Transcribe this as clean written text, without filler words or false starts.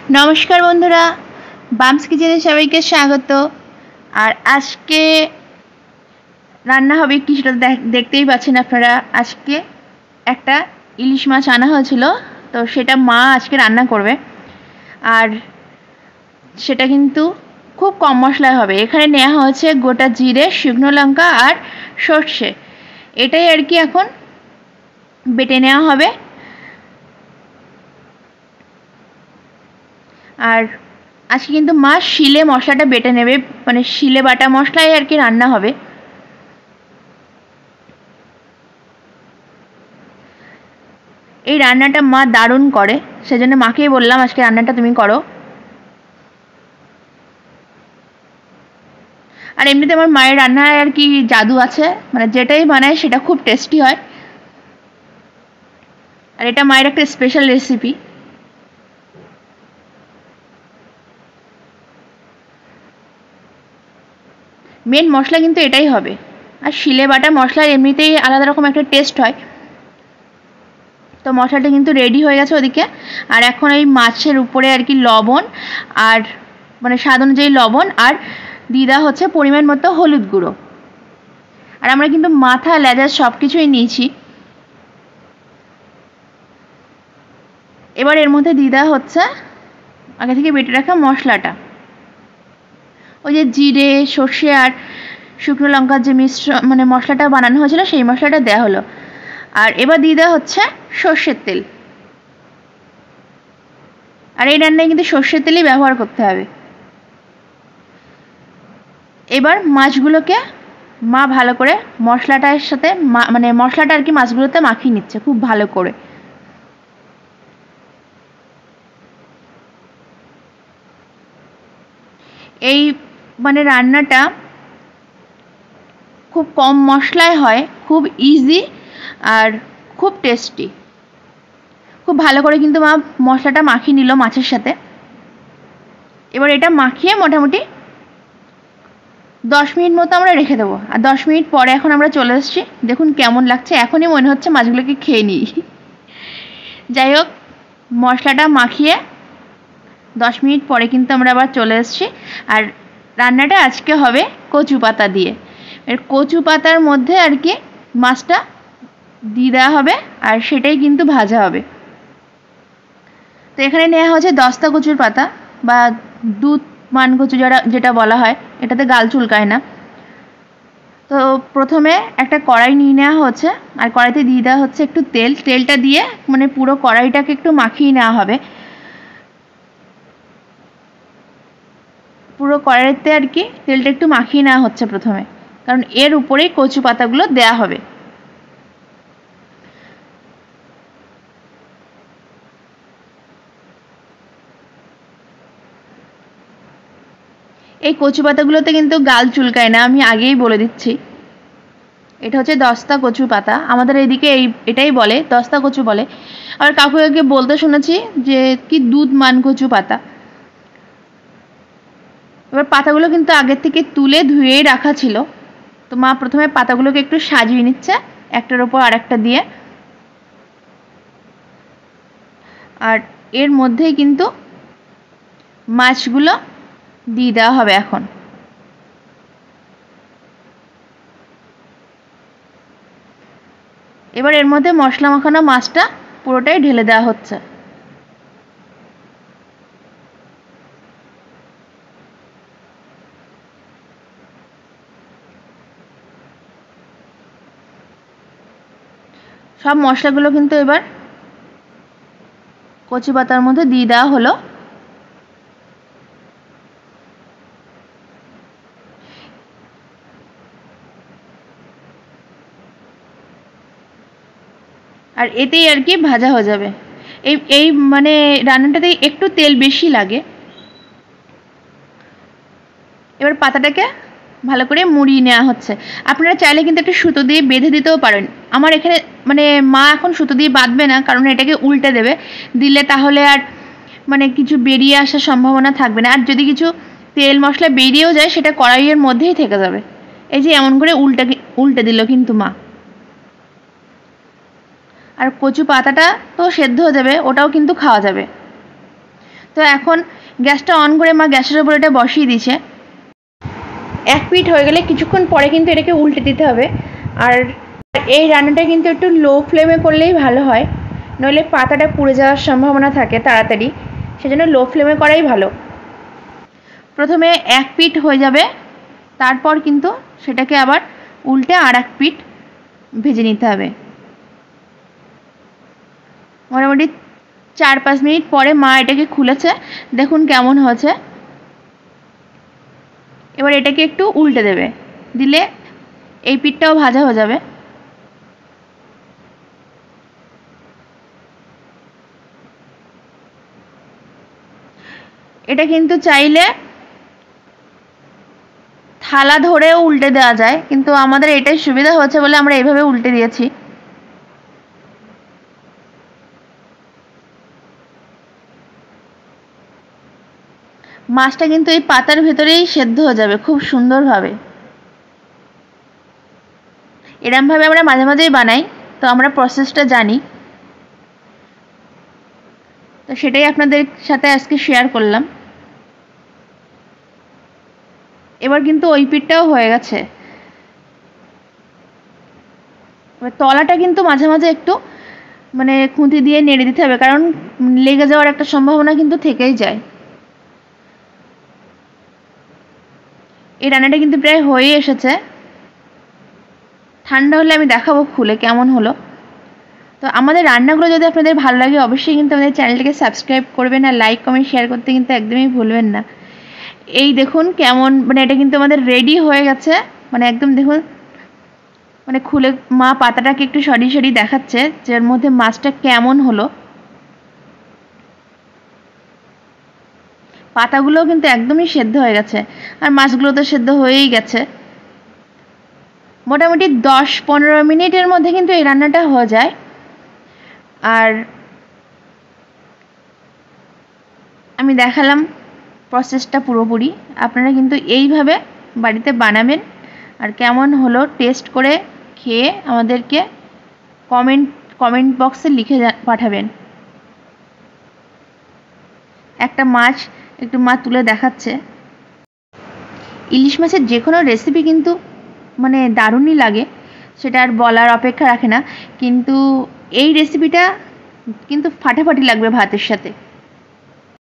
नमस्कार बंधुरा बाम्स किचेने सबाइके स्वागत। और आज के रान्ना होबे किछुटा देखतेई पाच्छेन आपनारा। आज के एकटा इलिश माछ आना हयेछिलो, तो सेटा मा आज के रान्ना करबे। और सेटा किन्तु खूब कम मशलाय होबे। एखाने नेওয়া হয়েছে गोटा जिरे, शुकनो लंका और सर्षे। एटाई आर कि एखन बेटे नेওয়া होबे। और आज किन्तु मा शिले मशलाटा बेटे नेबे, माने शिले बाटा मशलाई आर कि रान्ना होबे। এই রান্নাটা মা দারুণ করে, সেজন্য মাকেই বললাম আজকে রান্নাটা তুমি করো। আর এমনিতে আমার মায়ের রান্নায় আর কি জাদু আছে, মানে যেটাই বানায় সেটা খুব টেস্টি হয়। আর এটা মায়ের একটা স্পেশাল রেসিপি। মেন মশলা কিন্তু এটাই হবে। আর শিলে বাটা মশলার এমনিতেই আলাদা রকম একটা টেস্ট হয়। তো মশলাটা কিন্তু রেডি হয়ে গেছে ওদিকে। আর এখন এই মাছের উপরে আর কি লবণ আর মানে স্বাদ অনুযায়ী লবণ আর দিয়ে দেওয়া হচ্ছে পরিমাণ মতো হলুদ গুঁড়ো। আর আমরা কিন্তু মাথা লেজা সব কিছুই নিয়েছি। এবার এর মধ্যে দিয়ে দেওয়া হচ্ছে আগে থেকে বেটে রাখা মশলাটা। ওই যে জিরে, সর্ষে আর শুকনো লঙ্কার যে মিশ্রণ মানে মশলাটা বানানো হয়েছিল সেই মশলাটা দেওয়া হলো। আর এবার দিয়ে দেওয়া হচ্ছে সর্ষের তেল। আর এই রান্নায় কিন্তু সর্ষের তেলই ব্যবহার করতে হবে। এবার মাছগুলোকে মা ভালো করে মশলাটার সাথে মানে মশলাটা আর কি মাছগুলোতে মাখিয়ে নিচ্ছে খুব ভালো করে। এই মানে রান্নাটা খুব কম মশলায় হয়, খুব ইজি আর খুব টেস্টি। খুব ভালো করে কিন্তু মা মশলাটা মাখিয়ে নিল মাছের সাথে। এবার এটা মাখিয়ে মোটামুটি 10 মিনিট মতো আমরা রেখে দেবো। আর 10 মিনিট পরে এখন আমরা চলে এসেছি। দেখুন কেমন লাগছে, এখনই মনে হচ্ছে মাছগুলোকে খেয়ে নিই। যাই হোক, মশলাটা মাখিয়ে 10 মিনিট পরে কিন্তু আমরা আবার চলে এসেছি। আর রান্নাটা আজকে হবে কচু পাতা দিয়ে। এর কচু পাতার মধ্যে আর কি মাছটা দিয়ে দেওয়া হবে আর সেটাই কিন্তু ভাজা হবে। তো এখানে নেওয়া হচ্ছে দস্তা কচুর পাতা বা দুধ মান কচু যেটা বলা হয়, এটাতে গাল চুলকায় না। তো প্রথমে একটা কড়াই নিয়ে নেওয়া হচ্ছে আর কড়াইতে দিয়ে দেওয়া হচ্ছে একটু তেল। তেলটা দিয়ে মানে পুরো কড়াইটাকে একটু মাখিয়ে নেওয়া হবে। পুরো কড়াইতে আর কি তেলটা একটু মাখিয়ে নেওয়া হচ্ছে প্রথমে, কারণ এর উপরেই কচু পাতাগুলো দেওয়া হবে। এই কচু পাতাগুলোতে কিন্তু গাল চুলকায় না, আমি আগেই বলে দিচ্ছি। এটা হচ্ছে দস্তা কচু পাতা, আমাদের এইদিকে এটাই বলে, দস্তা কচু বলে। আর কাকুকে বলতে শুনেছি যে কি দুধ মান কচু পাতা। এবার পাতাগুলো কিন্তু আগের থেকে তুলে ধুয়েই রাখা ছিল। তো মা প্রথমে পাতাগুলোকে একটু সাজিয়ে নিচ্ছে একটার উপর আরেকটা দিয়ে। আর এর মধ্যেই কিন্তু মাছগুলো দিয়ে দেওয়া হবে এখন। এবার এর মধ্যে মশলা মাখানো মাছটা পুরোটাই ঢেলে দেওয়া হচ্ছে। সব মশলাগুলো কিন্তু এবার কচু পাতার মধ্যে দিয়ে দেওয়া হলো। আর এতেই আর কি ভাজা হয়ে যাবে। এই মানে রান্নাটাতে একটু তেল বেশি লাগে। এবার পাতাটাকে ভালো করে মুড়িয়ে নেওয়া হচ্ছে। আপনারা চাইলে কিন্তু একটা সুতো দিয়ে বেঁধে দিতেও পারেন। আমার এখানে মানে মা এখন সুতো দিয়ে বাঁধবে না, কারণ এটাকে উল্টে দেবে। দিলে তাহলে আর মানে কিছু বেরিয়ে আসার সম্ভাবনা থাকবে না। আর যদি কিছু তেল মশলা বেরিয়েও যায় সেটা কড়াইয়ের মধ্যেই থেকে যাবে। এই যে এমন করে উল্টে দিল কিন্তু মা। আর কচু পাতাটা তো সেদ্ধ হয়ে যাবে, ওটাও কিন্তু খাওয়া যাবে। তো এখন গ্যাসটা অন করে মা গ্যাসের উপর এটা বসিয়ে দিয়েছে। এক পিঠ হয়ে গেলে কিছুক্ষণ পরে কিন্তু এটাকে উল্টে দিতে হবে। আর এই রান্নাটা কিন্তু একটু লো ফ্লেমে করলেই ভালো হয়, নইলে পাতাটা পুড়ে যাওয়ার সম্ভাবনা থাকে তাড়াতাড়ি, সেজন্য লো ফ্লেমে করাই ভালো। প্রথমে এক পিঠ হয়ে যাবে, তারপর কিন্তু সেটাকে আবার উল্টে আর এক পিঠ ভেজে নিতে হবে। মোটামুটি 4-5 মিনিট পরে মা এটাকে খুলেছে, দেখুন কেমন হয়েছে। এবার এটাকে একটু উল্টে দেবে, দিলে এই পিঠটাও ভাজা হয়ে যাবে। এটা কিন্তু চাইলে থালা ধরেও উল্টে দেওয়া যায়, কিন্তু আমাদের এটাই সুবিধা হচ্ছে বলে আমরা এইভাবে উল্টে দিয়েছি। মাছটা কিন্তু এই পাতার ভেতরেই সেদ্ধ হয়ে যাবে খুব সুন্দরভাবে। এরমভাবে আমরা মাঝে মাঝেই বানাই, তো আমরা প্রসেসটা জানি, তো সেটাই আপনাদের সাথে আজকে শেয়ার করলাম। এবার কিন্তু ওই পিঠটাও হয়ে গেছে। এবার তলাটা কিন্তু মাঝে মাঝে একটু মানে খুঁতি দিয়ে নেড়ে দিতে হবে, কারণ লেগে যাওয়ার একটা সম্ভাবনা কিন্তু থেকেই যায়। এই রান্নাটা কিন্তু প্রায় হয়ে এসেছে, ঠান্ডা হলে আমি দেখাবো খুলে কেমন হলো। তো আমাদের রান্নাগুলো যদি আপনাদের ভালো লাগে অবশ্যই কিন্তু আমাদের চ্যানেলটাকে সাবস্ক্রাইব করবেন, আর লাইক কমেন্ট শেয়ার করতে কিন্তু একদমই ভুলবেন না। এই দেখুন কেমন, মানে এটা কিন্তু আমাদের রেডি হয়ে গেছে, মানে একদম দেখুন, মানে খুলে মা পাতাটাকে একটু সরিয়ে সরিয়ে দেখাচ্ছে যে এর মধ্যে মাছটা কেমন হলো। পাতাগুলোও কিন্তু একদমই সেদ্ধ হয়ে গেছে, আর মাছগুলো তো সেদ্ধ হয়েই গেছে। মোটামুটি 10-15 মিনিটের মধ্যে কিন্তু এই রান্নাটা হয়ে যায়। আর আমি দেখালাম প্রসেসটা পুরোপুরি, আপনারা কিন্তু এইভাবে বাড়িতে বানাবেন, আর কেমন হলো টেস্ট করে খেয়ে আমাদেরকে কমেন্ট বক্সে লিখে পাঠাবেন। একটা মাছ একটু মা তুলে দেখাচ্ছে। ইলিশ মাছের যে কোনো রেসিপি কিন্তু মানে দারুণই লাগে, সেটা আর বলার অপেক্ষা রাখে না, কিন্তু এই রেসিপিটা কিন্তু ফাটাফাটি লাগবে ভাতের সাথে।